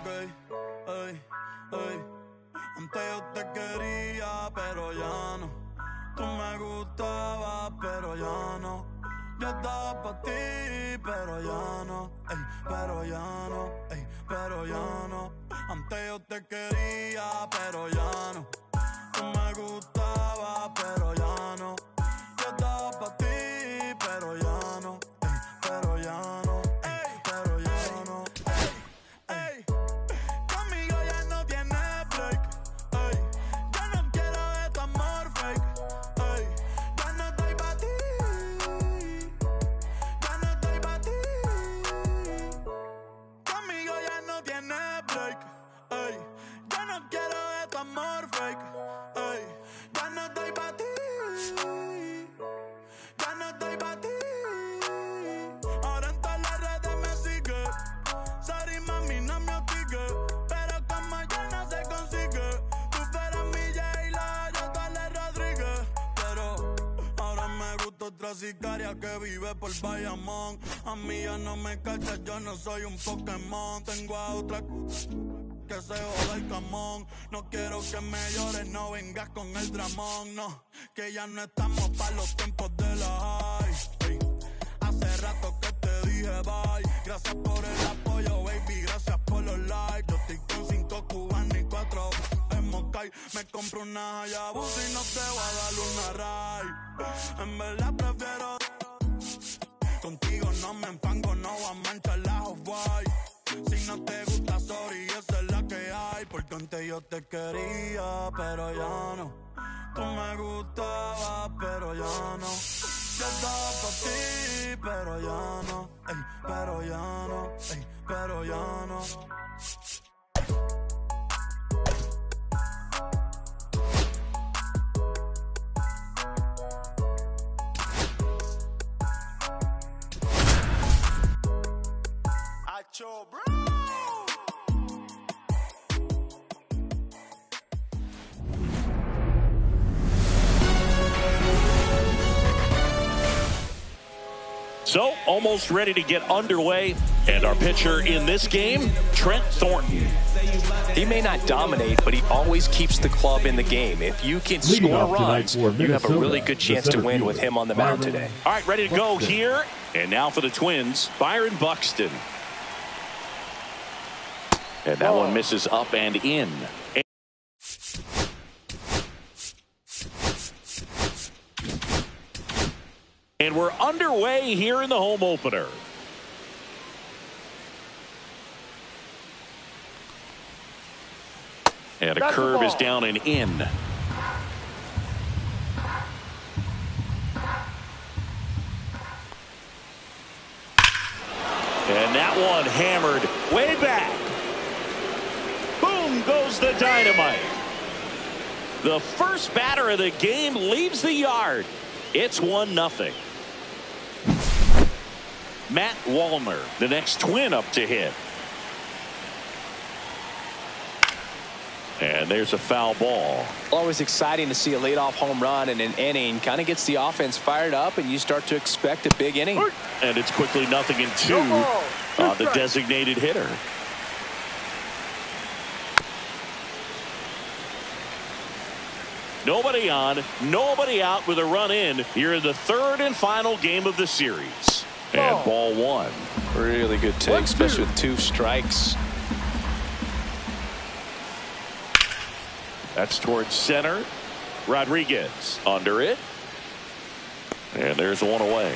ey, ey. Antes yo te quería, pero ya no. Tú me gustabas, pero ya no. Yo estaba pa' ti, pero ya no. Ey, pero ya no, ey, pero ya no. Antes yo te quería, pero ya no. Tú me gustabas, pero ya no. Yo estaba pa' ti, pero ya no. Ey, pero ya no, ey, pero ya no. Ey, conmigo ya no tienes break. Ey, ya no quiero de tu amor fake. Ey, ya no estoy pa' ti. Ya no estoy pa' ti. Conmigo ya no tienes break. Ey, ya no quiero de tu amor fake. Ey, ya no estoy pa' ti. Ya no estoy pa' ti. Ahora en todas las redes me sigue. Sorry mami, no me hostigue. Pero como ya no se consigue. Tú fueras mi J-Lo, yo Dale Rodríguez. Pero ahora me gusta otra sicaria que vive por Bayamón. A mí ya no me cachas, yo no soy un Pokémon. Tengo a otra que se joda el camón. No quiero que me llores, no vengas con el dramón. No, que ya no estamos pa' los tiempos de la high. Ey, hace rato que te dije bye. Gracias por el apoyo, baby, gracias por los likes. Yo estoy con 5 cubanos y 4 en Moscay. Me compro una Hayabusa y no te voy a dar una ride. En verdad prefiero contigo, no me empango, no voy a manchar la off-white. Si no te gusta, sorry, esa es la que hay. Porque antes yo te quería, pero ya no. Tú me gustabas, pero ya no. Yo estaba pa' ti, pero ya no. Ey, pero ya no, ey, pero ya no. Acho, bro. So, almost ready to get underway. And our pitcher in this game, Trent Thornton. He may not dominate, but he always keeps the club in the game. If you can score runs, you have a really good chance to win with him on the mound today. All right, ready to go here. And now for the Twins, Byron Buxton. And that one misses up and in. And we're underway here in the home opener. And a curve is down and in. And that one hammered way back. Boom goes the dynamite. The first batter of the game leaves the yard. It's 1-0. Matt Wallner, the next Twin up to hit. And there's a foul ball. Always exciting to see a leadoff home run in an inning. Kind of gets the offense fired up, and you start to expect a big inning. And it's quickly 0-2 on the designated hitter. Nobody on, nobody out with a run in here in the third and final game of the series. And ball one. Really good take, especially with 2 strikes. That's towards center. Rodriguez under it. And there's one away.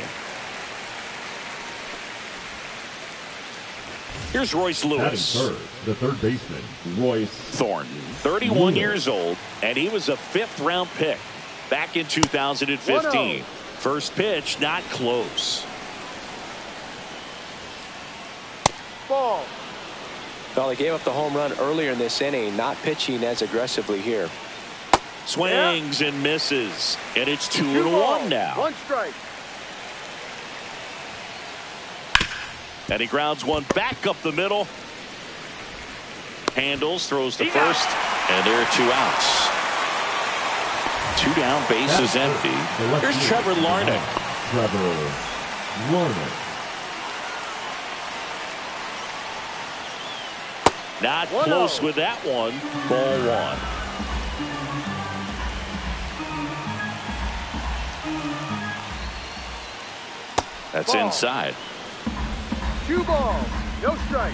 Here's Royce Lewis. Third, the third baseman, Royce Thornton, 31 years old, and he was a 5th-round pick back in 2015. First pitch, not close. Ball. Well, they gave up the home run earlier in this inning, not pitching as aggressively here. Swings and misses, and it's 2-1 now. 1 strike. And he grounds one back up the middle. Handles, throws to first, and there are 2 outs. 2 down, bases empty. Here's Trevor Larnach. Trevor Larnach. Not close with that one. Ball one. That's inside. 2 balls, no strike.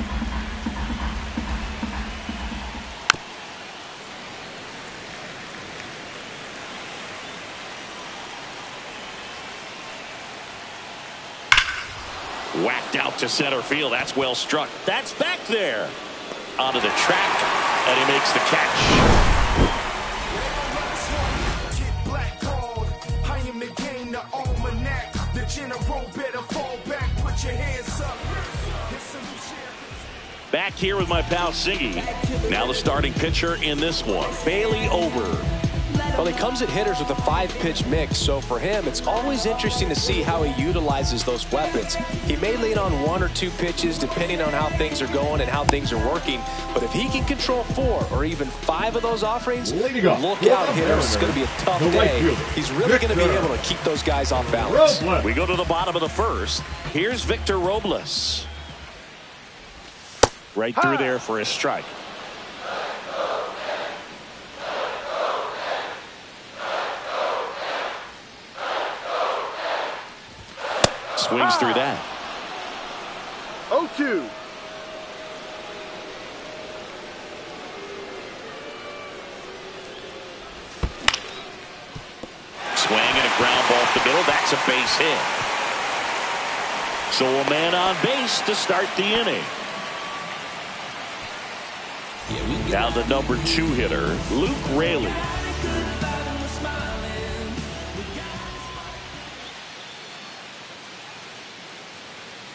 Whacked out to center field. That's well struck. That's back there. Onto the track, and he makes the catch. Back here with my pal Siggy. Now the starting pitcher in this one, Bailey Ober. Well, he comes at hitters with a 5-pitch mix, so for him, it's always interesting to see how he utilizes those weapons. He may lean on 1 or 2 pitches depending on how things are going and how things are working, but if he can control 4 or even 5 of those offerings, look out, hitters. It's going to be a tough day. He's really going to be able to keep those guys off balance. We go to the bottom of the first. Here's Victor Robles. Right through there for a strike. Swings through that. 0-2. Swing and a ground ball up the middle. That's a base hit. So a man on base to start the inning. Now the number 2 hitter, Luke Raley.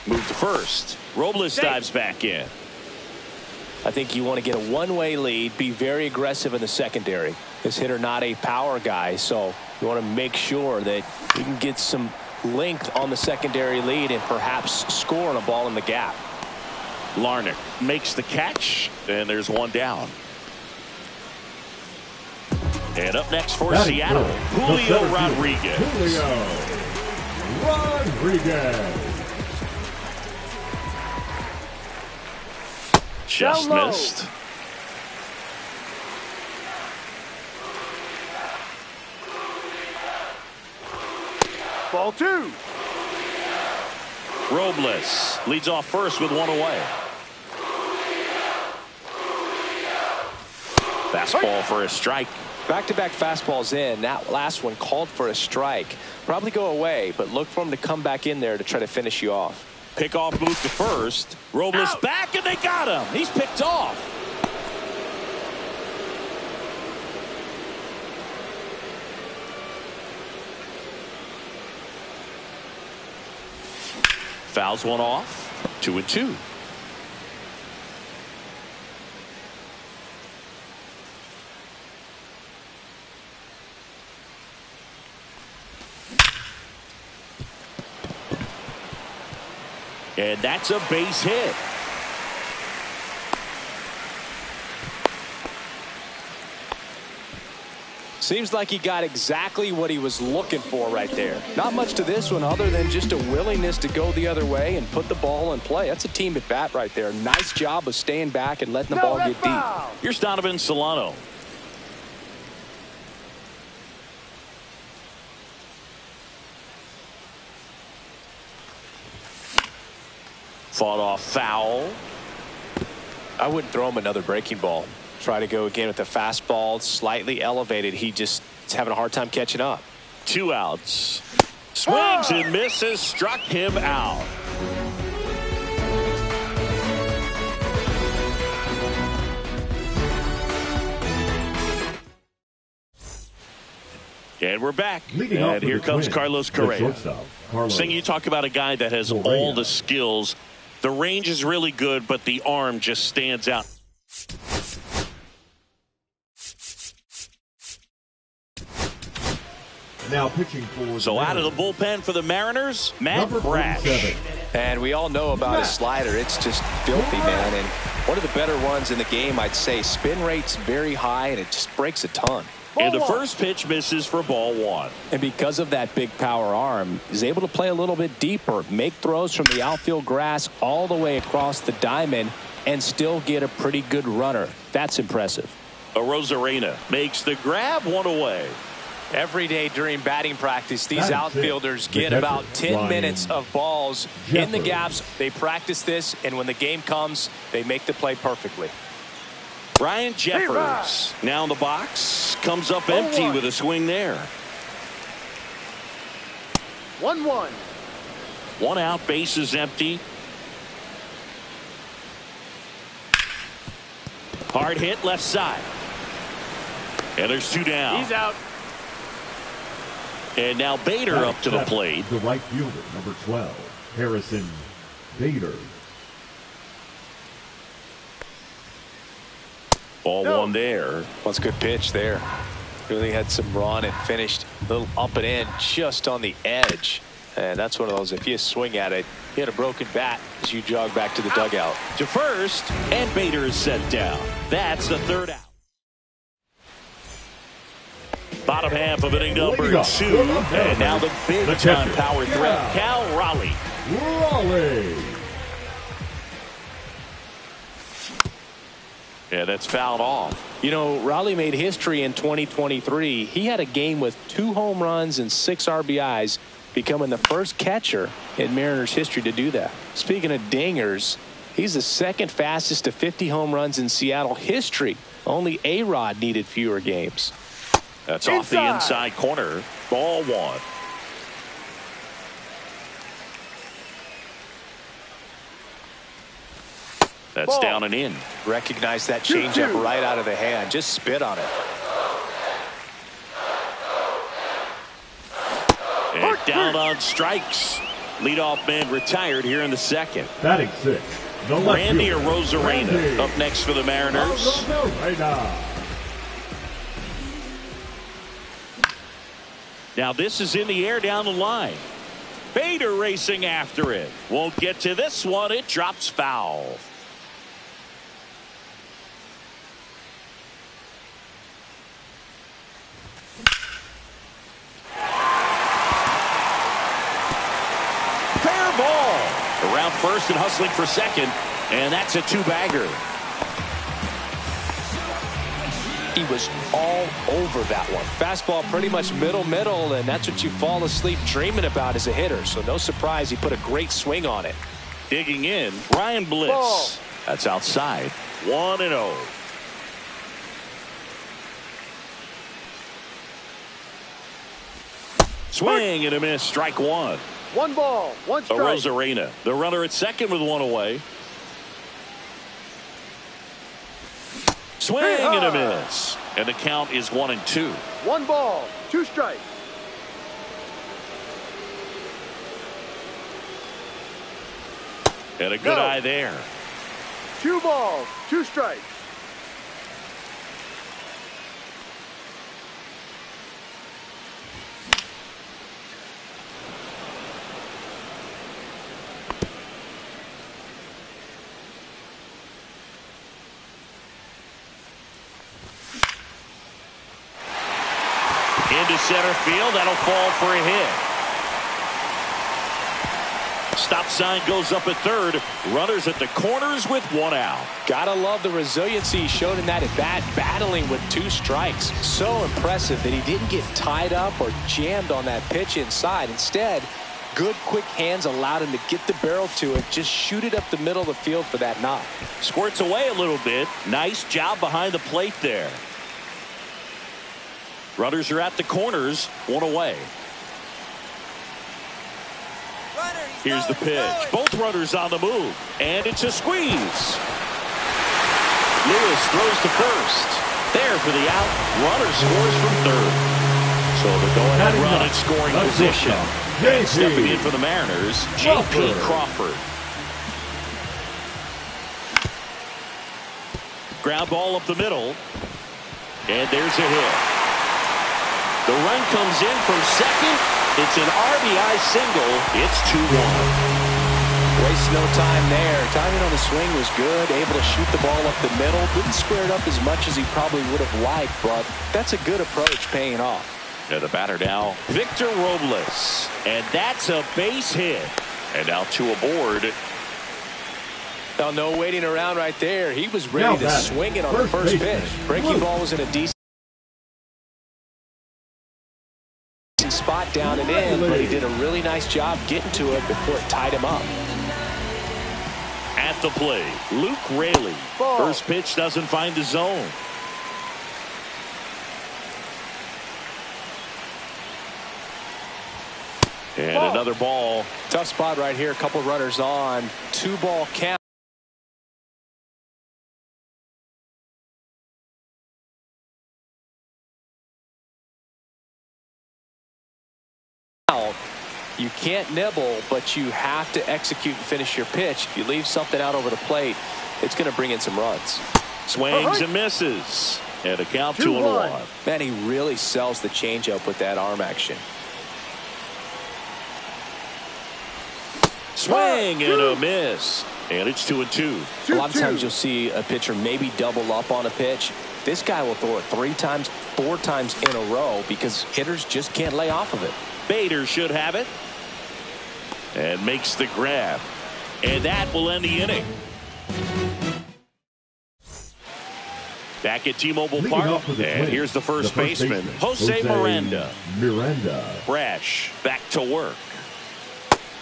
Move to first. Robles dives back in. I think you want to get a one-way lead, be very aggressive in the secondary. This hitter not a power guy, so you want to make sure that you can get some length on the secondary lead and perhaps score on a ball in the gap. Larnach makes the catch, and there's one down. And up next for Seattle, Julio Rodriguez. Julio Rodriguez. Just missed. Ball 2. Robles leads off first with 1 away. Fastball for a strike. Back-to-back fastballs in. That last one called for a strike. Probably go away, but look for him to come back in there to try to finish you off. Pickoff move to first. Robles back, and they got him. He's picked off. Fouls one off. 2-2. And that's a base hit. Seems like he got exactly what he was looking for right there. Not much to this one other than just a willingness to go the other way and put the ball in play. That's a team at bat right there. Nice job of staying back and letting the ball get deep. Here's Donovan Solano. Fought off foul. I wouldn't throw him another breaking ball. Try to go again with the fastball slightly elevated. He just is having a hard time catching up. 2 outs. Swings and misses. Struck him out. And we're back. And here comes Carlos Correa. Sing, you talk about a guy that has all the skills. The range is really good, but the arm just stands out. Now pitching for so out of the bullpen for the Mariners, Matt Brash. And we all know about his slider. It's just filthy, man. And one of the better ones in the game, I'd say. Spin rate's very high, and it just breaks a ton. And the first pitch misses for ball one. And because of that big power arm, he's able to play a little bit deeper, make throws from the outfield grass all the way across the diamond, and still get a pretty good runner. That's impressive. Arozarena makes the grab, one away. Every day during batting practice, these outfielders get about 10 minutes of balls in the gaps. They practice this, and when the game comes, they make the play perfectly. Ryan Jeffers now in the box, comes up empty with a swing there. 1-1. One out, base is empty. Hard hit left side. And there's two down. He's out. And now Bader up to the plate. The right fielder, number 12, Harrison Bader. Ball one there. That's a good pitch there. Really had some run and finished a little up and in just on the edge. And that's one of those, if you swing at it, you hit a broken bat as you jog back to the dugout. To first, and Bader is set down. That's the third out. Bottom half of inning number 2. And now the big-time power threat, Cal Raleigh. Yeah, that's fouled off. You know, Raleigh made history in 2023. He had a game with 2 home runs and 6 RBIs, becoming the first catcher in Mariners history to do that. Speaking of dingers, he's the second fastest to 50 home runs in Seattle history. Only A-Rod needed fewer games. That's off the inside corner. Ball one. That's down and in. Recognize that changeup right out of the hand. Just spit on it. And down on strikes. Leadoff man retired here in the second. Batting 6. Randy Arozarena up next for the Mariners. Now this is in the air down the line. Bader racing after it. Won't get to this one. It drops foul. Fair ball. Around first and hustling for second. And that's a 2-bagger. He was all over that one. Fastball pretty much middle, and that's what you fall asleep dreaming about as a hitter. So no surprise he put a great swing on it. Digging in, Ryan Bliss. Ball. That's outside. 1-0. Swing and a miss. Strike one. 1 ball, 1 strike. Arozarena, the runner at second with 1 away. Swing and a miss. And the count is 1-2. 1 ball, 2 strikes. And a good eye there. 2 balls, 2 strikes. Into center field. That'll fall for a hit. Stop sign goes up at third. Runners at the corners with 1 out. Gotta love the resiliency he showed in that at bat, battling with 2 strikes. So impressive that he didn't get tied up or jammed on that pitch inside. Instead, good quick hands allowed him to get the barrel to it, just shoot it up the middle of the field for that knock. Squirts away a little bit. Nice job behind the plate there. Runners are at the corners, 1 away. Here's the pitch. Both runners on the move. And it's a squeeze. Lewis throws to first. There for the out. Runner scores from third. So the go-ahead run in scoring position. And stepping in for the Mariners, J.P. Crawford. Ground ball up the middle. And there's a hit. The run comes in from second. It's an RBI single. It's 2-1. Waste no time there. Timing on the swing was good. Able to shoot the ball up the middle. Didn't square it up as much as he probably would have liked, but that's a good approach paying off. And the batter now, Victor Robles. And that's a base hit. And now two aboard. Now, no waiting around right there. He was ready to swing it on the first pitch. Breaking ball was in a decent spot down and in, but he did a really nice job getting to it before it tied him up. At the plate, Luke Raley. First pitch doesn't find the zone. And another ball. Tough spot right here. A couple runners on. 2-ball count. You can't nibble, but you have to execute and finish your pitch. If you leave something out over the plate, it's going to bring in some runs. Swings and misses. And a count 2-1. Man, he really sells the changeup with that arm action. Swing and a miss. And it's 2-2. A lot of times you'll see a pitcher maybe double up on a pitch. This guy will throw it 3 times, 4 times in a row because hitters just can't lay off of it. Bader should have it. And makes the grab. And that will end the inning. Back at T-Mobile Park. And here's the first baseman, Jose Miranda. Brash back to work.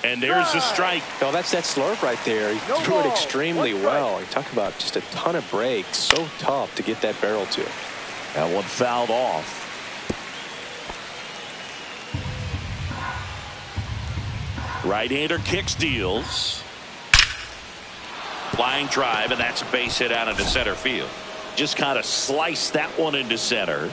And there's the strike. No, that's that slurve right there. He threw it extremely well. You talk about just a ton of breaks. So tough to get that barrel to. That one fouled off. Right-hander kicks, deals. Flying drive, and that's a base hit out into center field. Just kind of sliced that one into center.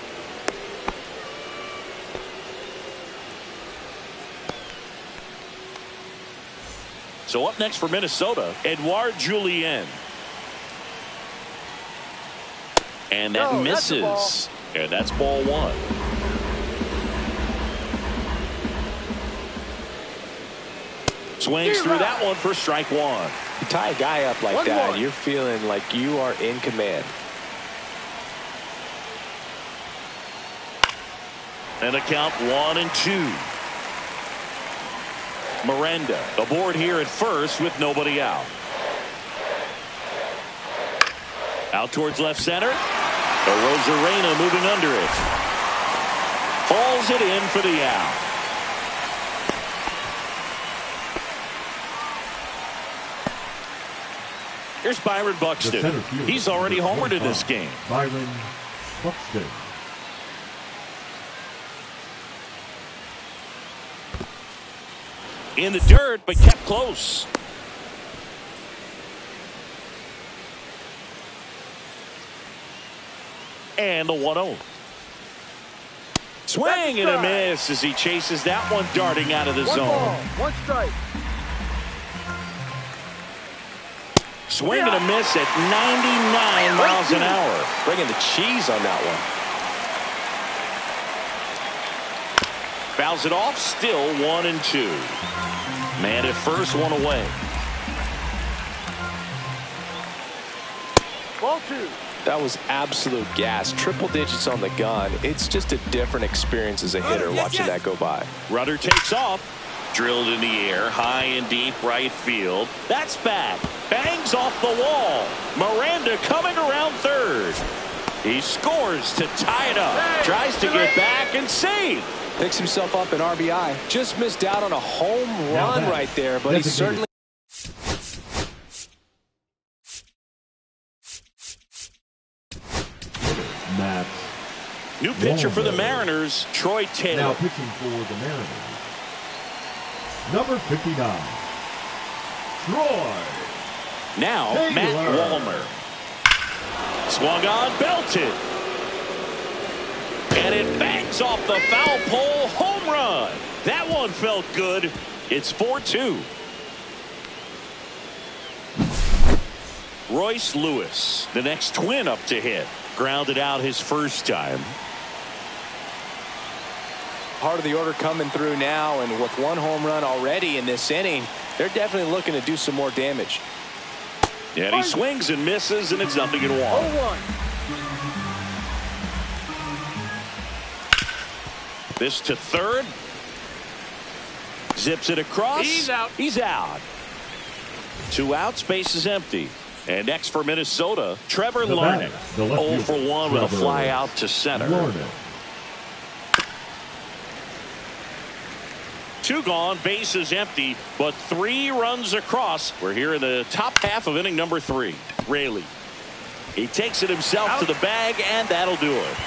So up next for Minnesota, Edouard Julien. And that misses. And that's ball 1. Swings through that one for strike 1. You tie a guy up like that, you're feeling like you are in command. And a count 1-2. Miranda aboard here at first with nobody out. Out towards left center. Rosarena moving under it. Hauls it in for the out. Here's Byron Buxton. He's already homered in this game. Byron Buxton. In the dirt, but kept close. And the 1-0. Swing and a miss as he chases that one darting out of the zone. 1 strike. Swing and a miss at 99 miles an hour. Bringing the cheese on that one. Fouls it off, still 1-2. Man at first, one away. Ball 2. That was absolute gas. Triple digits on the gun. It's just a different experience as a hitter watching that go by. Rudder takes off. Drilled in the air, high and deep right field. That's back. Bangs off the wall. Miranda coming around third. He scores to tie it up. Tries to get back and save. Picks himself up an RBI. Just missed out on a home run right there, but he certainly... Matt. New pitcher for the Mariners, Troy Taylor. Now pitching for the Mariners, number 59, Troy. Now Taylor. Matt Walmer. Swung on, belted. And it bangs off the foul pole, home run. That one felt good. It's 4-2. Royce Lewis, the next Twin up to hit. Grounded out his first time. part of the order coming through now, and with one home run already in this inning, they're definitely looking to do some more damage. And he swings and misses, and it's 0-1. 0-1. This to third. Zips it across. He's out. He's out. 2 outs, base is empty. And next for Minnesota, Trevor Larnach. 0 for 1 with a fly out to center. Larnach. 2 gone, base is empty, but 3 runs across. We're here in the top half of inning number 3. Raley. He takes it himself to the bag, and that'll do it.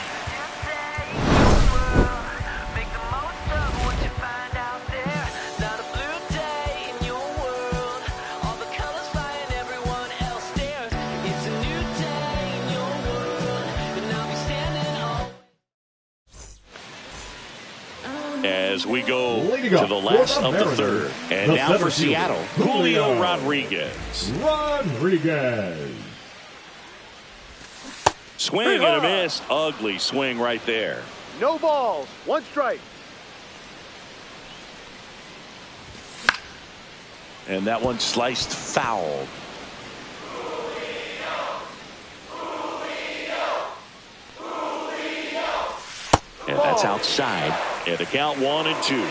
As we go to the last of the third. And now for Seattle, Julio Rodriguez. Swing and a miss. Ugly swing right there. No balls. 1 strike. And that one sliced foul. And that's outside. And the count 1-2.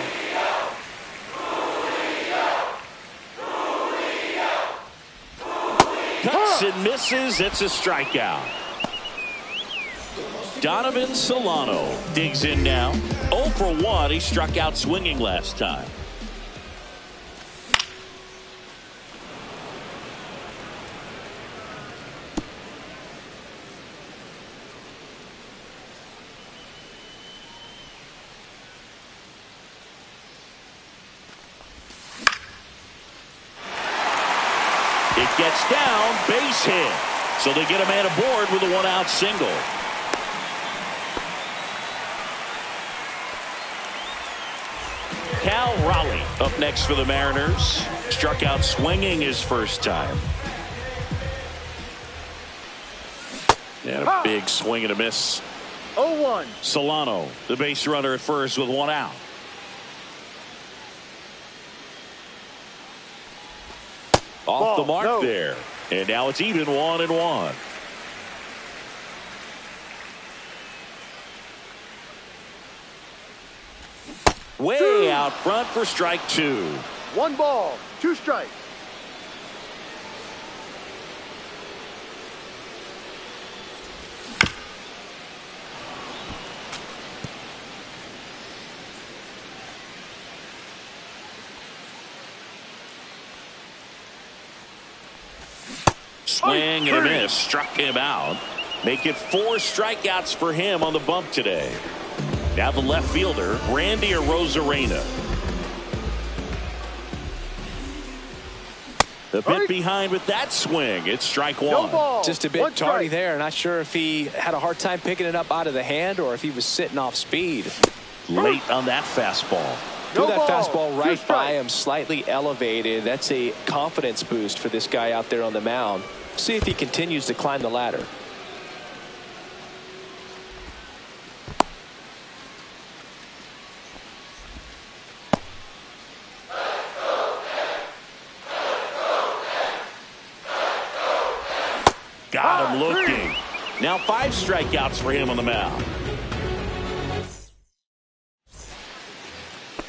Cuts and misses. It's a strikeout. Donovan Solano digs in now. 0 for 1. He struck out swinging last time. It gets down, base hit. So they get a man aboard with a 1-out single. Cal Raleigh up next for the Mariners. Struck out swinging his first time. And a big swing and a miss. 0-1. Solano, the base runner at first with 1 out. Off the mark there. And now it's even 1-1. Way out front for strike 2. 1 ball. 2 strikes. Swing and a miss. Struck him out. Make it 4 strikeouts for him on the bump today. Now the left fielder, Randy Arozarena. A bit behind with that swing. It's strike 1. No ball. Just a bit tardy there. Not sure if he had a hard time picking it up out of the hand or if he was sitting off speed. Late on that fastball. Threw that fastball right by him, slightly elevated. That's a confidence boost for this guy out there on the mound. See if he continues to climb the ladder. Got him looking. Now 5 strikeouts for him on the mound.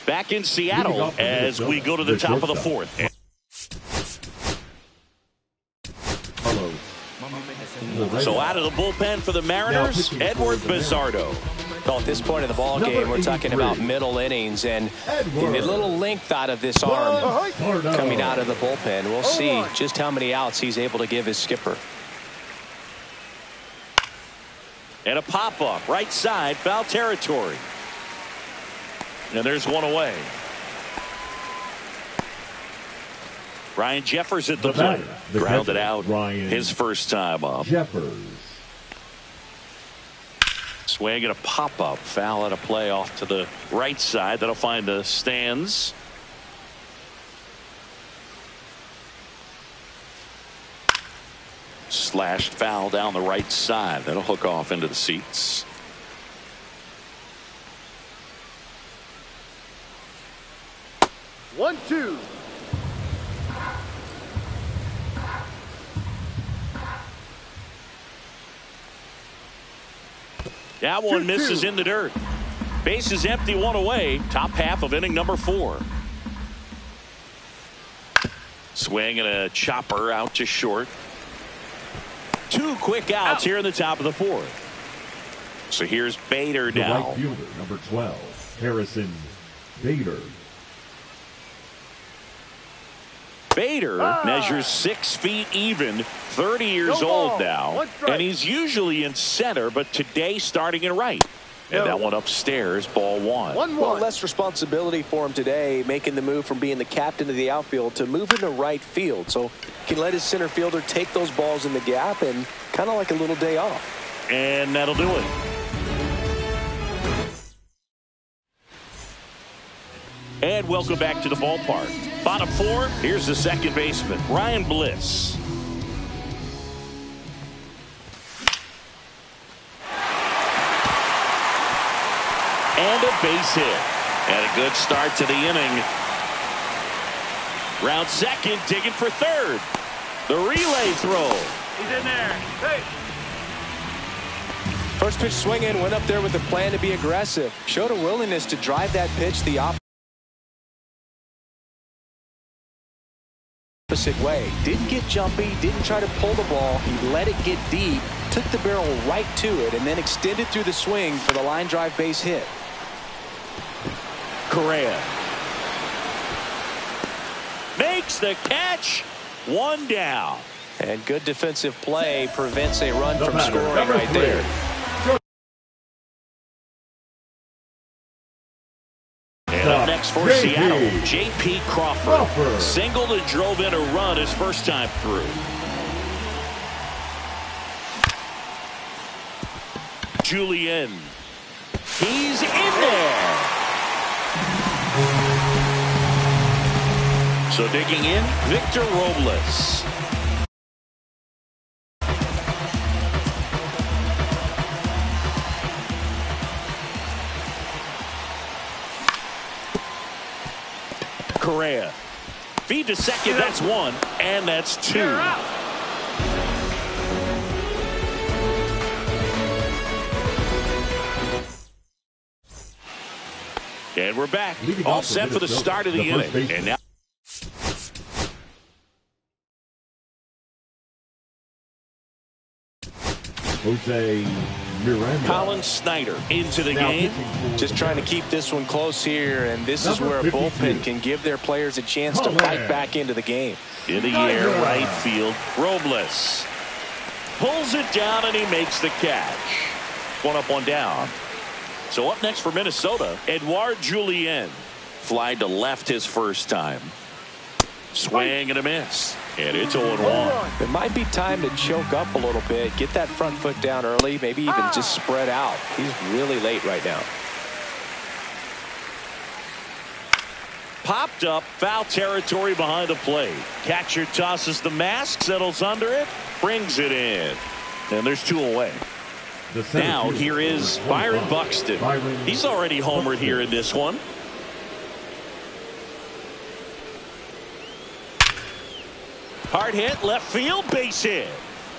Back in Seattle as we go to the top of the 4th. So out of the bullpen for the Mariners, Edward Bizzardo. Well, at this point in the ball game, we're talking about middle innings, and a little length out of this arm coming out of the bullpen. We'll see just how many outs he's able to give his skipper. And a pop-up, right side, foul territory. And there's one away. Ryan Jeffers at the plate. Grounded out his first time up. Swing and a pop-up. Foul at a play off to the right side. That'll find the stands. Slashed foul down the right side. That'll hook off into the seats. 1-2. That one 2-2. misses in the dirt. Base is empty, one away. Top half of inning number 4. Swing and a chopper out to short. 2 quick outs here in the top of the 4th. So here's Bader The now. right fielder, number 12, Harrison Bader. Bader measures 6 feet even, 30 years No old ball. now, 1 strike. and he's usually in center, but today starting in right. And No. that one upstairs, ball 1. 1-1. Well, less responsibility for him today, making the move from being the captain of the outfield to moving to right field. So he can let his center fielder take those balls in the gap and kind of like a little day off. And that'll do it. And welcome back to the ballpark. Bottom 4, here's the second baseman, Ryan Bliss. And a base hit. And a good start to the inning. Round second, digging for third. The relay throw. He's in there. Hey. First pitch swinging, went up there with a plan to be aggressive. Showed a willingness to drive that pitch the opposite way. Didn't get jumpy, didn't try to pull the ball. He let it get deep, took the barrel right to it, and then extended through the swing for the line drive base hit. Correa makes the catch. 1 down. And good defensive play prevents a run The from batter, scoring number right 3. there. And up next for JP. Seattle, J.P. Crawford. Crawford. Singled and drove in a run his first time through. Julien. He's in there. So digging in, Victor Robles. Correa. Feed to second, that's 1, and that's 2. And we're back. Leading All off set for the Minnesota, start of the the first inning. baseman. And now Jose Miranda. Colin Snyder into the Now game. pitching for Just the trying to Bears. keep this one close here, and this is Number where a 52. bullpen can give their players a chance to Colin. fight back into the game. In the air, right field. Robles pulls it down and he makes the catch. 1 up, 1 down. So up next for Minnesota, Edouard Julien. Fly to left his first time. Swing and a miss. And it's 0-1. It might be time to choke up a little bit, get that front foot down early, maybe even just spread out. He's really late right now. Popped up, foul territory behind the plate. Catcher tosses the mask, settles under it, brings it in. And there's 2 away. The center Now fielder, here is number Byron 25, Buxton. Byron He's already homered here in this one. Hard hit, left field, base hit.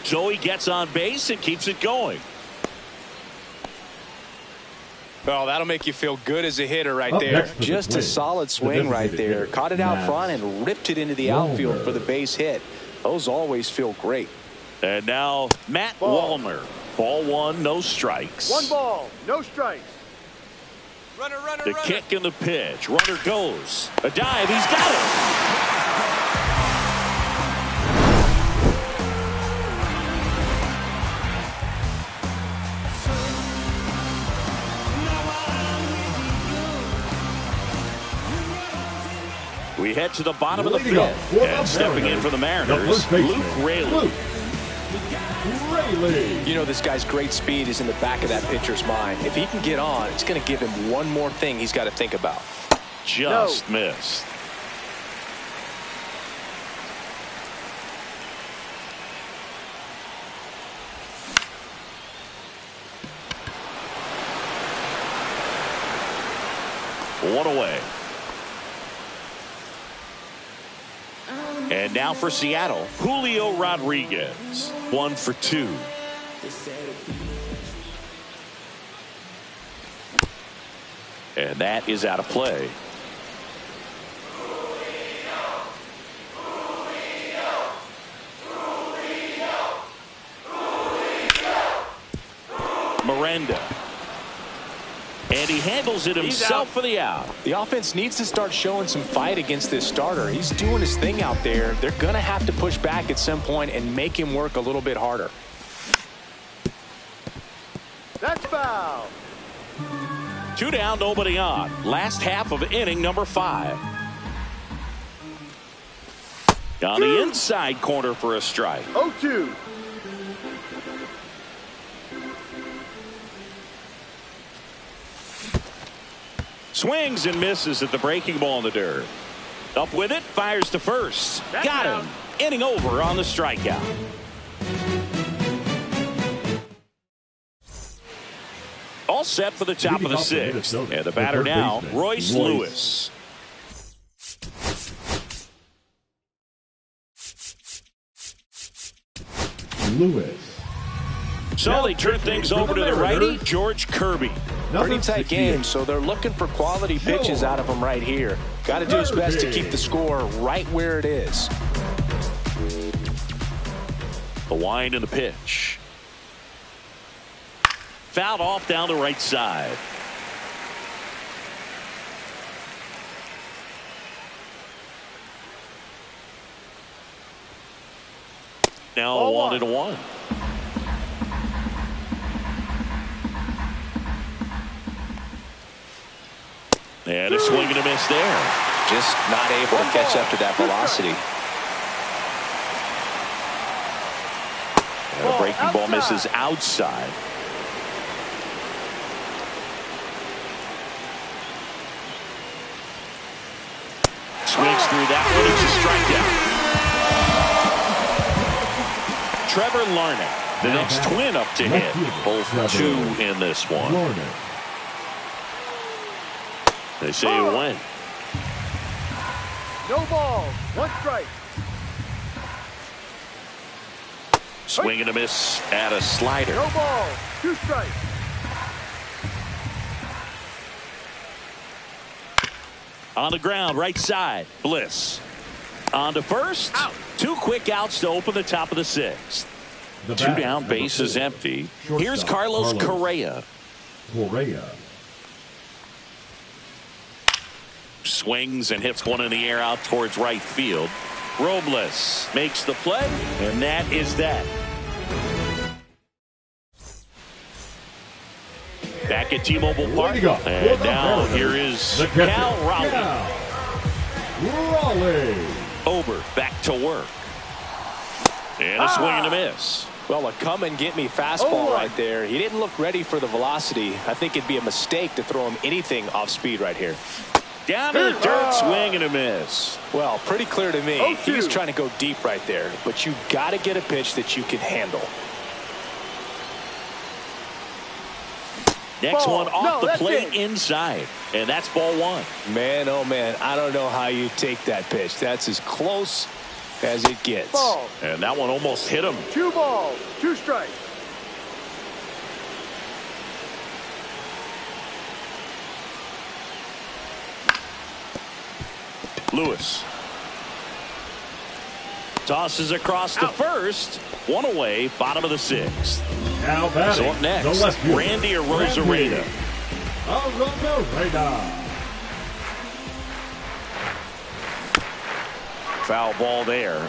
So he gets on base and keeps it going. Well, that'll make you feel good as a hitter right Up there. next for the Just a Twins, solid the swing right designated there. hitter, Caught it out Matt front and ripped it into the outfield for the Wallner. base hit. Those always feel great. And now Matt Ball. Wallner. Ball 1, no strikes. 1 ball, no strikes. The kick and the pitch. Runner goes. A dive. He's got it. We head to the bottom of the Leading off fifth. for the And stepping in for the Mariners, first baseman, Luke Raley. Luke Raley. You know, this guy's great speed is in the back of that pitcher's mind. If he can get on, it's going to give him one more thing he's got to think about. Just missed. One away. And now for Seattle, Julio Rodriguez, 1 for 2. And that is out of play. Miranda. And he handles it himself for the out. The offense needs to start showing some fight against this starter. He's doing his thing out there. They're going to have to push back at some point and make him work a little bit harder. That's foul. 2 down, nobody on. Last half of inning number 5. On the inside corner for a strike. 0-2. Swings and misses at the breaking ball in the dirt. Up with it, fires to first. Got him. Inning over on the strikeout. All set for the top of the 6th. And the batter now, Royce Lewis. So they turn things over to the righty, George Kirby. Pretty tight game, so they're looking for quality pitches out of him right here. Got to do his best to keep the score right where it is. The wind and the pitch. Fouled off down the right side. Now 1-1. And a swing and a miss there. Just not able to catch up to that velocity. And the breaking ball misses outside. Swings through that one. It's a strikeout. Trevor Larnach, the next twin up to hit. Both 2 in this one. They say a win. No balls. 1 strike. Swing and a miss at a slider. No balls. 2 strikes. On the ground, right side, Bliss. On to first. Out. 2 quick outs to open the top of the 6th. 2 down, base is empty. Here's Carlos Correa. Swings and hits one in the air out towards right field. Robles makes the play, and that is that. Back at T-Mobile Park, and now here is Cal Raleigh. Ober back to work. And a swing and a miss. Well, a come-and-get-me fastball right there. He didn't look ready for the velocity. I think it'd be a mistake to throw him anything off speed right here. Down to the dirt, swing and a miss. Well, pretty clear to me. He was trying to go deep right there, but you got to get a pitch that you can handle. Next one off the plate inside, and that's ball 1. Man, oh man, I don't know how you take that pitch. That's as close as it gets. Ball. And that one almost hit him. 2 balls, 2 strikes. Lewis tosses across to first. 1 away, bottom of the 6th. Now batting, so up next, Randy Arozarena. Foul ball there.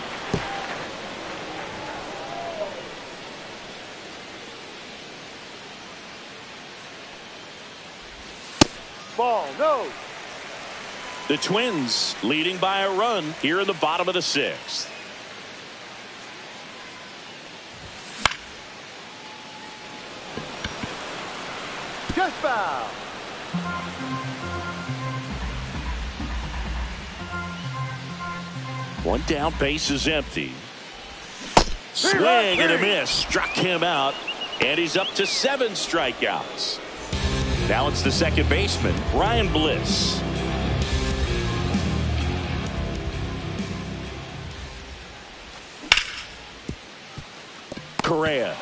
Ball, no. The Twins leading by a run here in the bottom of the 6th. Just foul. One down, base is empty. Swing and a miss. Struck him out, and he's up to 7 strikeouts. Now it's the second baseman, Ryan Bliss. Correa.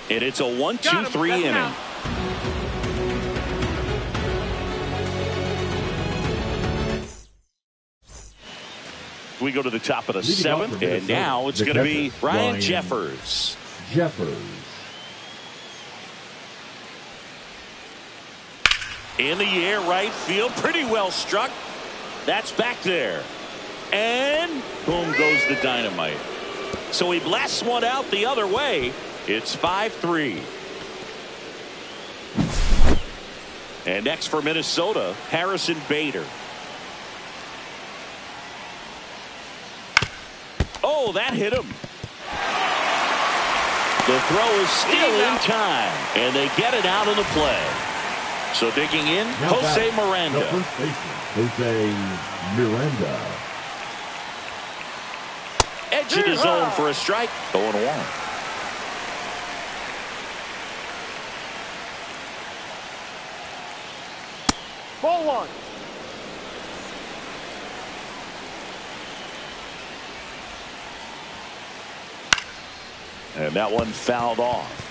And it's a 1-2-3 inning. We go to the top of the seventh, and now it's going to be Ryan Jeffers. In the air, right field, pretty well struck. That's back there. And boom goes the dynamite. So he blasts one out the other way. It's 5-3. And next for Minnesota, Harrison Bader. Oh, that hit him. The throw is still in time, and they get it out of the play. So digging in, Jose Miranda. Jose Miranda. Edge of the zone for a strike. 0-1. Ball one. And that one fouled off.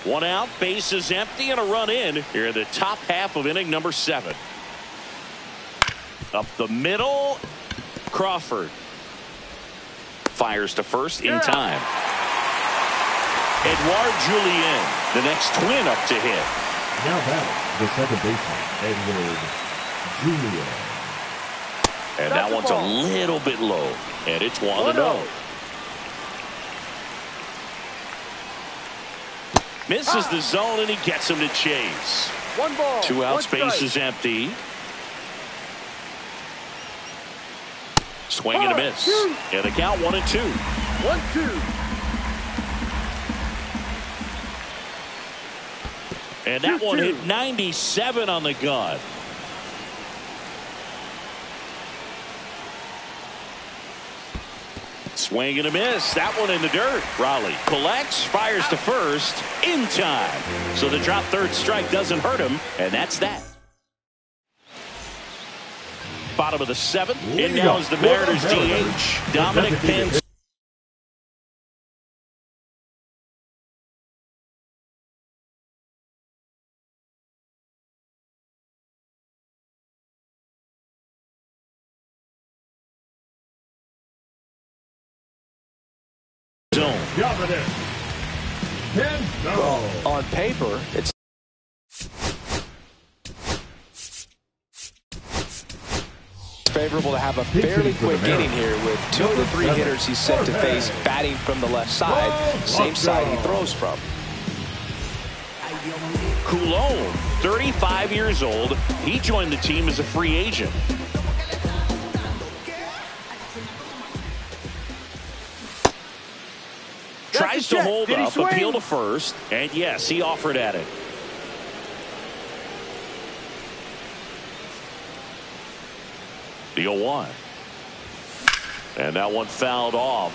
One out, base is empty, and a run in here in the top half of inning number 7. Up the middle, Crawford fires to first in time. Edouard Julien, the next twin up to hit. Now back, the second baseman, Edouard Julien. And that one's a little bit low, and it's 1-0. Misses the zone, and he gets him to chase. 1 ball. 2 outs, 1 base is empty. Swing and a miss. And the count 1-2. 1-2. And that one hit 97 on the gun. Swing and a miss. That one in the dirt. Raleigh collects, fires to first in time. So the drop third strike doesn't hurt him, and that's that. Bottom of the 7th. In now is the Mariners DH, Dominic Pence. On paper, it's favorable to have a fairly quick inning here with 2 of the 3 hitters he's set to face batting from the left side, same side he throws from. Coulomb, 35 years old. He joined the team as a free agent. Tries to hold up, appeal to first, and yes, he offered at it. The 0-1. And that one fouled off.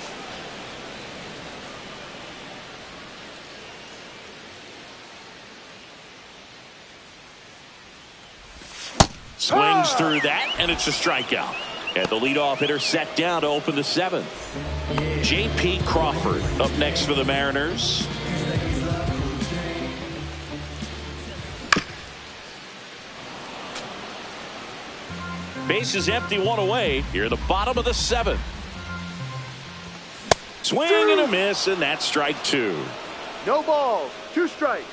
Swings through that, and it's a strikeout. And the leadoff hitter set down to open the 7th. J.P. Crawford up next for the Mariners. Base is empty, 1 away. Here at the bottom of the 7th. Swing and a miss, and that's strike 2. No balls. 2 strikes.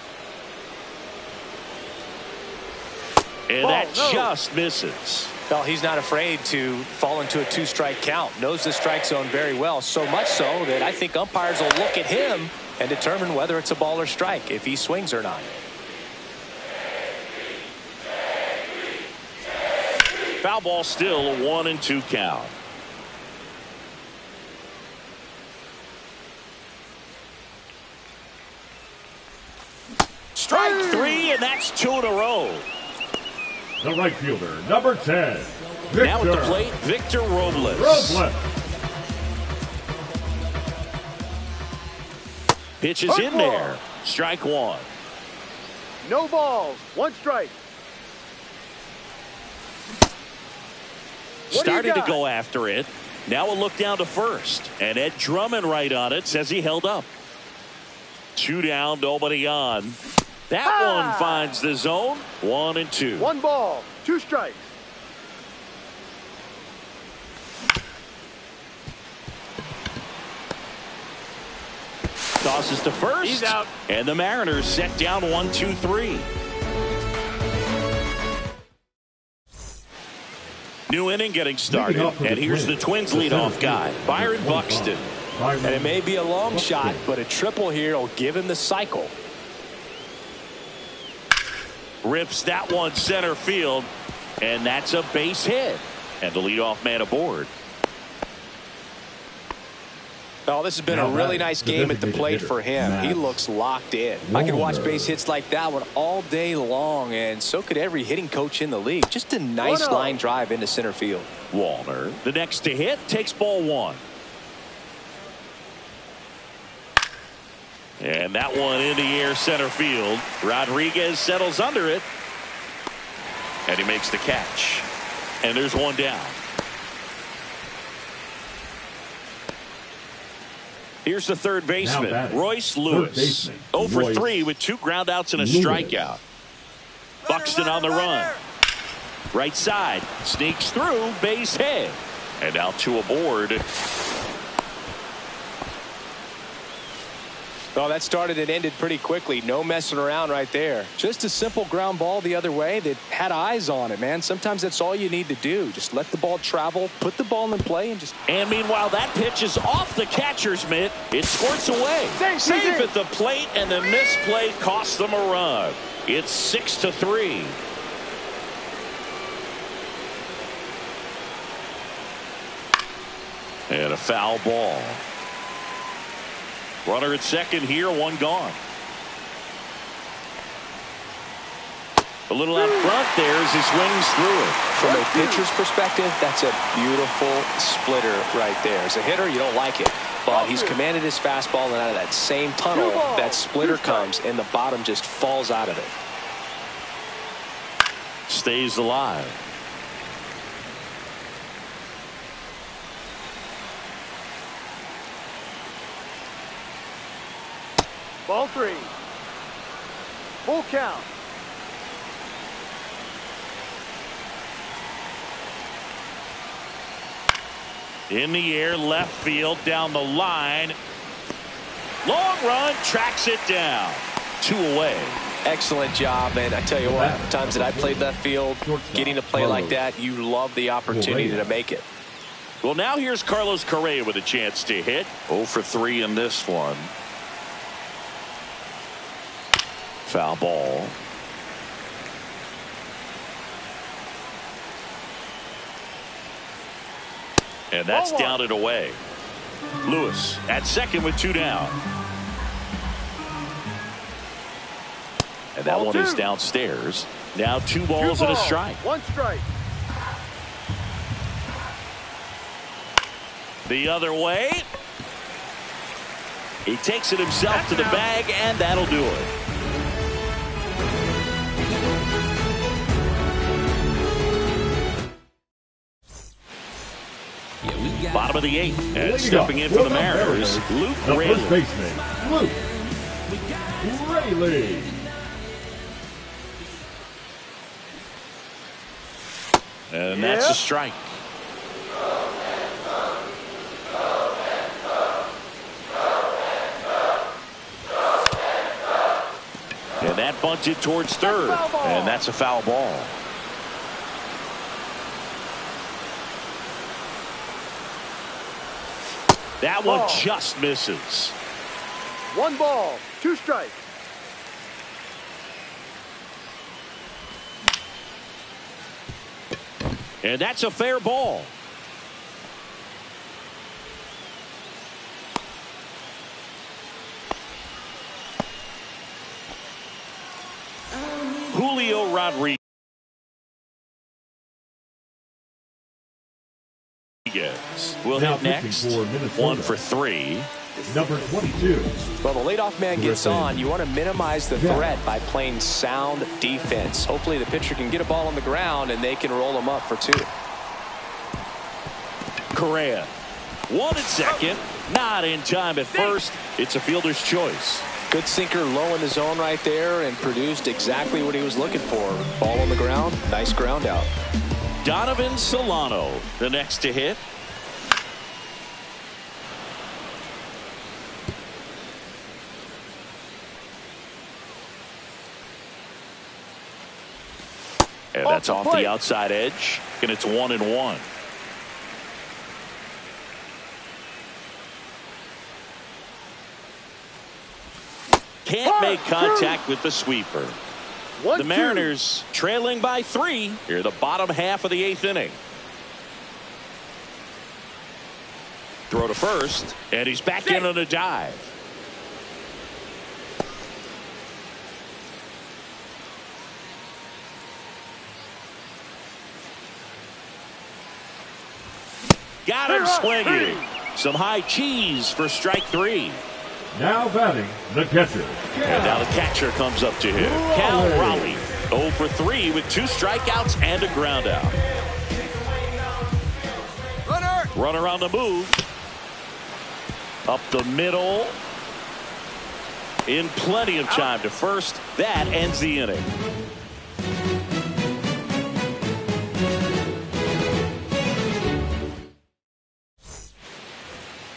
And that just misses. Well, he's not afraid to fall into a 2-strike count. Knows the strike zone very well, so much so that I think umpires will look at him and determine whether it's a ball or strike, if he swings or not. Foul ball still, a 1-2 count. Strike 3, and that's 2 in a row. The right fielder, number 10. Victor. Now at the plate, Victor Robles. Pitch is in there. Strike 1. No balls. 1 strike. Starting to go after it. Now a look down to first. And Ed Drummond right on it says he held up. 2 down, nobody on. That one finds the zone. 1 and 2. 1 ball, 2 strikes. Tosses to first. He's out. And the Mariners set down 1-2-3. New inning getting started. And here's the Twins leadoff guy, Byron Buxton. And it may be a long shot, but a triple here will give him the cycle. Rips that one center field. And that's a base hit. And the leadoff man aboard. Oh, this has been a really nice game at the plate for him. He looks locked in. I could watch base hits like that one all day long, and so could every hitting coach in the league. Just a nice line drive into center field. Wallner, the next to hit, takes ball 1. And that one in the air center field. Rodriguez settles under it. And he makes the catch. And there's 1 down. Here's the third baseman, Royce Lewis. 0 for 3 with 2 groundouts and a strikeout. Buxton on the run. Right side. Sneaks through. Base hit. And now 2 aboard. Oh, that started and ended pretty quickly. No messing around right there. Just a simple ground ball the other way that had eyes on it, man. Sometimes that's all you need to do. Just let the ball travel, put the ball in play, and just... And meanwhile, that pitch is off the catcher's mitt. It squirts away. Safe at the plate, and the misplay costs them a run. It's 6-3. And a foul ball. Runner at second here, 1 gone. A little out front there as he swings through it. From a pitcher's perspective, that's a beautiful splitter right there. As a hitter, you don't like it. But he's commanded his fastball, and out of that same tunnel, that splitter comes, and the bottom just falls out of it. Stays alive. Ball 3. Full count. In the air, left field, down the line. Long run, tracks it down. 2 away. Excellent job, and I tell you what, times that I played left field, getting to play like that, you love the opportunity to make it. Well, now here's Carlos Correa with a chance to hit. 0 for 3 in this one. Foul ball. And that's down and away. Lewis at second with 2 down. And that one is downstairs. Now 2 balls and a strike. 1 strike. The other way. He takes it himself to the bag, and that'll do it. Bottom of the 8th, and stepping in for the Mariners, Luke Raley. First baseman, Luke Raley. And that's a strike. And that bunted towards third, and that's a foul ball. That one just misses. 1 ball, 2 strikes. And that's a fair ball. Julio Rodriguez will hit next. 1 for 3. Number 22. Well, the leadoff man gets on. You want to minimize the threat by playing sound defense. Hopefully the pitcher can get a ball on the ground and they can roll him up for 2. Correa. 1 at second. Not in time at first. It's a fielder's choice. Good sinker low in the zone right there and produced exactly what he was looking for. Ball on the ground. Nice ground out. Donovan Solano, the next to hit. And that's off the outside edge. And it's 1-1. Can't make contact with the sweeper. The Mariners trailing by 3 here, the bottom half of the 8th inning. Throw to first, and he's back in on a dive. Got him swinging. Some high cheese for strike 3. Now batting, the catcher. And now the catcher comes up to him. Cal Raleigh, 0 for 3 with 2 strikeouts and a ground out. Runner on the move. Up the middle. In plenty of time to first. That ends the inning.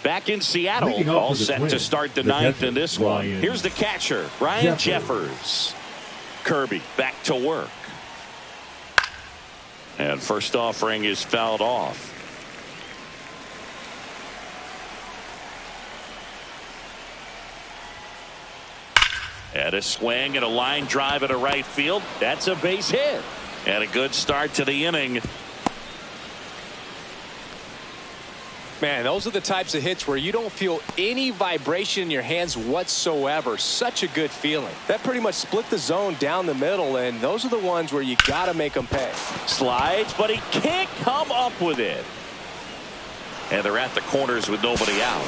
Back in Seattle, all set to start the 9th in this one. Here's the catcher, Ryan Jeffers. Kirby back to work. And first offering is fouled off. And a swing and a line drive at a right field. That's a base hit. And a good start to the inning. Man, those are the types of hits where you don't feel any vibration in your hands whatsoever. Such a good feeling. That pretty much split the zone down the middle, and those are the ones where you got to make them pay. Slides, but he can't come up with it. And they're at the corners with nobody out.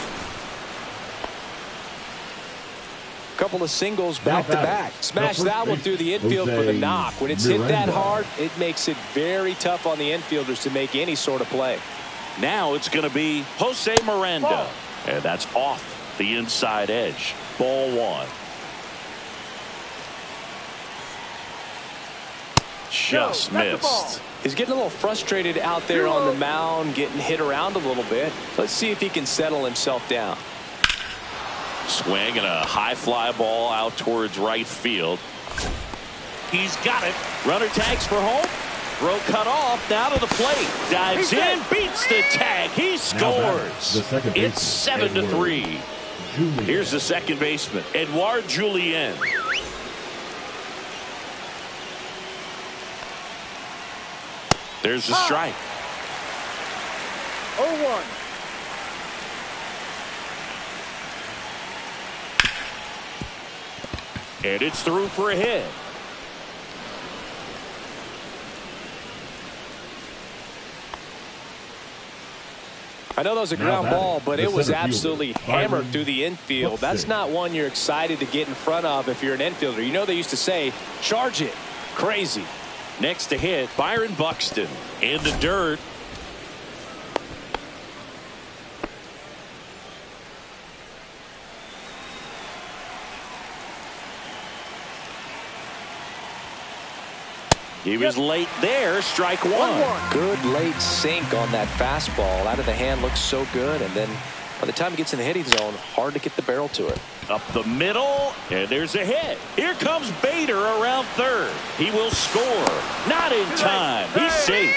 Couple of singles back to back. Smash that one through the infield for the knock. When it's hit that hard, it makes it very tough on the infielders to make any sort of play. Now it's going to be Jose Miranda. And that's off the inside edge. Ball 1. Just missed. He's getting a little frustrated out there on the mound, getting hit around a little bit. Let's see if he can settle himself down. Swing and a high fly ball out towards right field. He's got it. Runner tags for home. Throw cut off. Now to the plate. Dives in. Beats the tag. He scores. It's 7-3. Here's the second baseman, Edouard Julien. There's the strike. 0-1. And it's through for a hit. I know that was a ground ball, but it was absolutely hammered through the infield. That's not one you're excited to get in front of if you're an infielder. You know they used to say, charge it. Crazy. Next to hit, Byron Buxton in the dirt. He was late there. Strike 1. Good late sink on that fastball. Out of the hand, looks so good. And then by the time it gets in the hitting zone, hard to get the barrel to it. Up the middle, and there's a hit. Here comes Bader around third. He will score. Not in time. He's safe.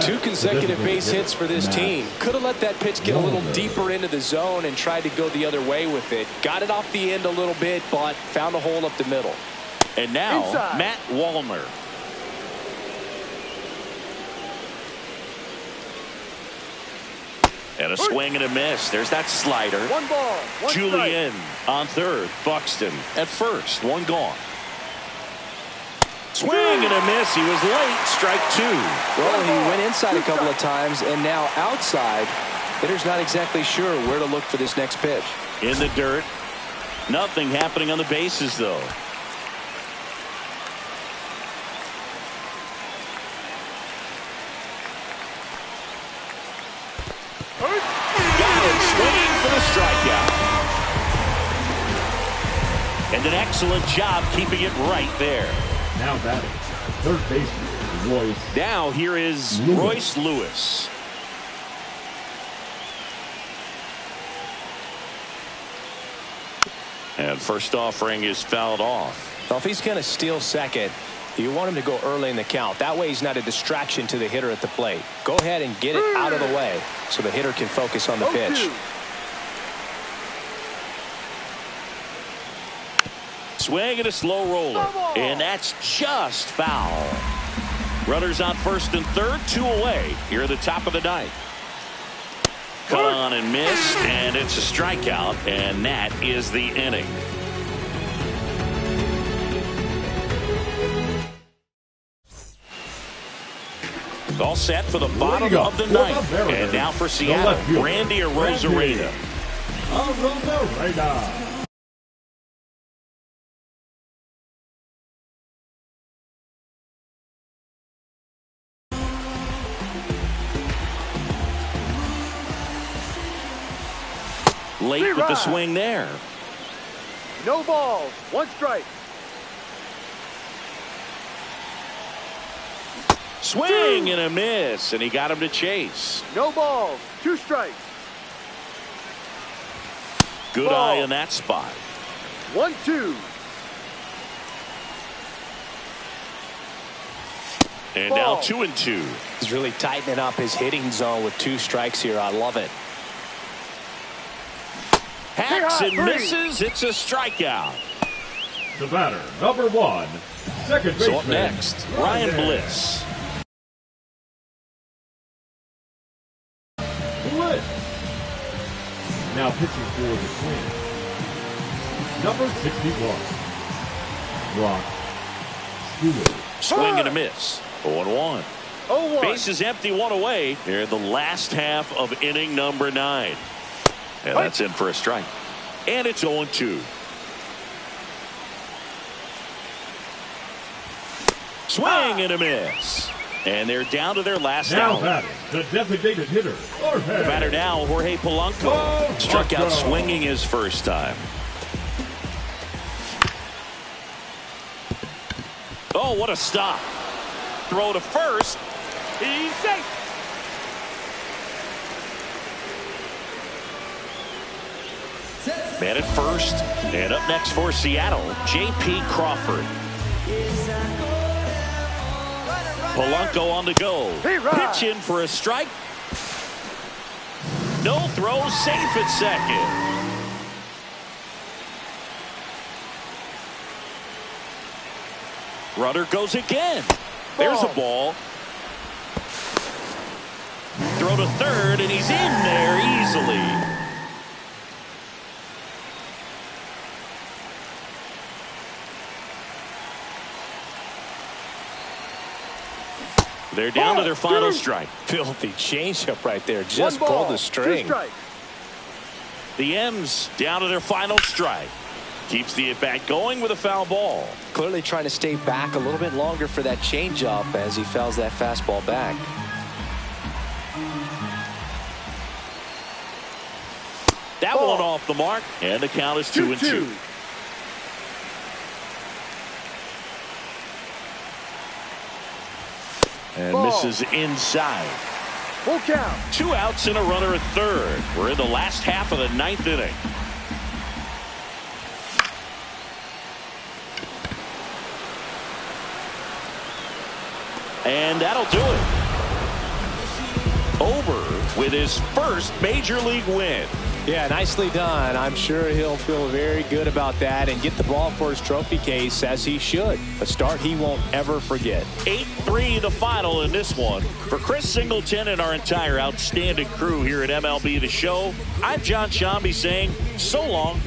2 consecutive base hits for this team. Could have let that pitch get a little deeper into the zone and tried to go the other way with it. Got it off the end a little bit, but found a hole up the middle. And now, Matt Wallner. And a swing and a miss. There's that slider. 1 ball, 1 Julien on third. Buxton at first. 1 gone. Swing and a miss. He was late. Strike 2. Well, he went inside a couple of times, and now outside. Hitter's not exactly sure where to look for this next pitch. In the dirt. Nothing happening on the bases, though. excellent job keeping it right there. Now batting, third baseman, Royce. Now here is Lewis. Royce Lewis. And first offering is fouled off. Well, if he's going to steal second, you want him to go early in the count. That way he's not a distraction to the hitter at the plate. Go ahead and get it out of the way so the hitter can focus on the pitch. Swing and a slow roller. And that's just foul. Runners on first and third, 2 away here at the top of the ninth. Cut on and missed, and it's a strikeout, and that is the inning. All set for the bottom of the ninth. And now for Seattle, Randy Arozarena. Late with the swing there. No balls, 1 strike. Swing and a miss, and he got him to chase. No balls, 2 strikes. Good Ball. eye in that spot. 1-2. And now 2-2. He's really tightening up his hitting zone with 2 strikes here. I love it. Hacks and misses. It's a strikeout. The batter, number 1, second baseman. So up next, Ryan Bliss. Bliss. Now pitching for the Twins, number 61, Brock Stewart. Swing and a miss. 0-1. 0-1. Bases empty, 1 away. Here in the last half of inning number 9. And that's in for a strike. And it's 0-2. Swing and a miss. And they're down to their last out. Now batting, the designated hitter, Jorge. The batter now, Jorge Polanco. Struck out swinging his first time. Oh, what a stop. Throw to first. He's safe. Man at first. And up next for Seattle, J.P. Crawford. Polanco on the go. Pitch in for a strike. No throw, safe at second. Runner goes again. There's a ball. Throw to third, and he's in there easily. They're down to their final strike. Filthy changeup right there. Just pulled the string. 2 strikes. The M's down to their final strike. Keeps the at-bat going with a foul ball. Clearly trying to stay back a little bit longer for that changeup as he fouls that fastball back. That one off the mark, and the count is 2-2. And misses inside. Full count. 2 outs and a runner at third. We're in the last half of the 9th inning. And that'll do it. Over with his first major league win. Yeah, nicely done. I'm sure he'll feel very good about that and get the ball for his trophy case, as he should. A start he won't ever forget. 8-3 the final in this one. For Chris Singleton and our entire outstanding crew here at MLB The Show, I'm John Shambi saying so long.